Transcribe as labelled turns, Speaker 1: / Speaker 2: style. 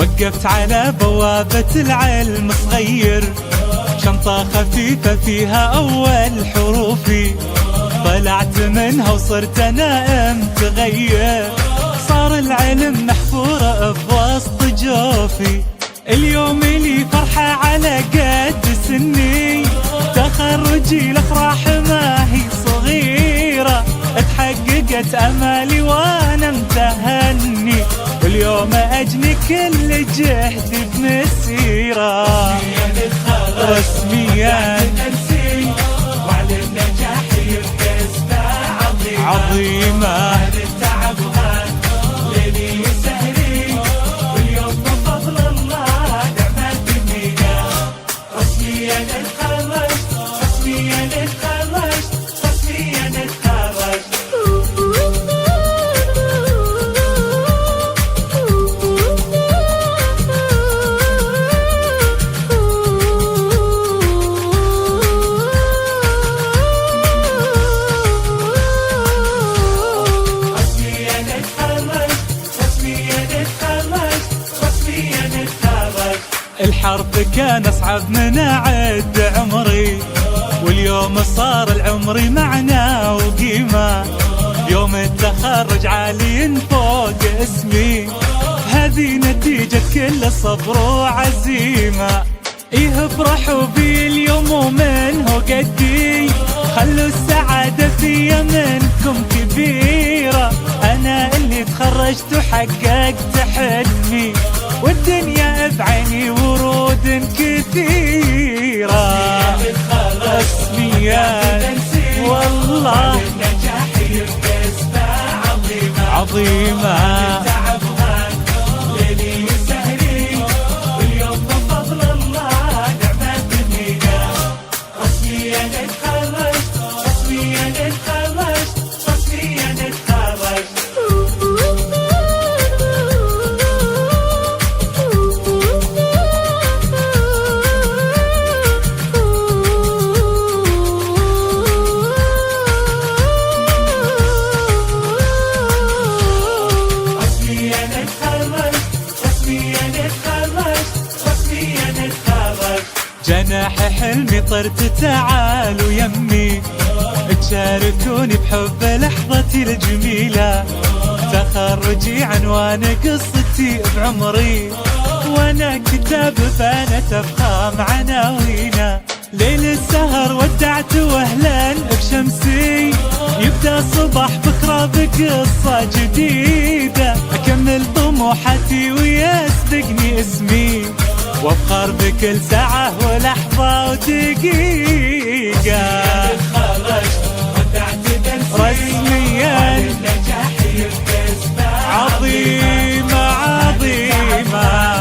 Speaker 1: وقفت على بوابة العلم صغير، شنطة خفيفة فيها أول حروفي، طلعت منها وصرت أنا متغير، صار العلم محفورة بوسط جوفي. اليوم لي فرحة على قد سني، تخرجي الأفراح ما هي صغيرة، اتحققت أمالي وأنا متهني، واليوم أجني كل جهدي بمسيرة. رسميا
Speaker 2: وعلى النجاح يبقى اسمه
Speaker 1: عظيمة،
Speaker 2: التعب وهان ليلي وسهري، واليوم من فضل الله نعمة بنينا. رسميا اتخرجت، رسميا اتخرجت، رسميا اتخرجت.
Speaker 1: الحرب كان أصعب من أعد عمري، واليوم صار العمر معنى وقيمة، يوم التخرج عالي فوق اسمي، هذه نتيجة كل صبر وعزيمة. إيه افرحوا بي اليوم ومنه قدي، خلوا السعادة في منكم كبيرة، أنا اللي تخرجت وحققت حلمي، والدنيا بعيني ورود كثيرة. رسميا والله
Speaker 2: النجاح يبقى اسمه
Speaker 1: عظيمة،
Speaker 2: التعب وهان ليلي وسهري، واليوم من فضل الله نعمة بنينا. رسميا اتخرجت، رسميا اتخرجت، رسميا اتخرجت.
Speaker 1: جناح حلمي طرت تعالوا يمي، تشاركوني بحب لحظتي الجميلة، تخرجي عنوان قصتي بعمري، وانا كتاب بانت افخام عناوينا، ليل السهر ودعت واهلا بشمسي، يبدا صباح بكره بقصة جديدة، اكمل طموحاتي ويسبقني اسمي، وابخر بكل ساعة ولحظة ودقيقة. رسميا
Speaker 2: النجاح يبقى اسمه
Speaker 1: عظيمة عظيمة.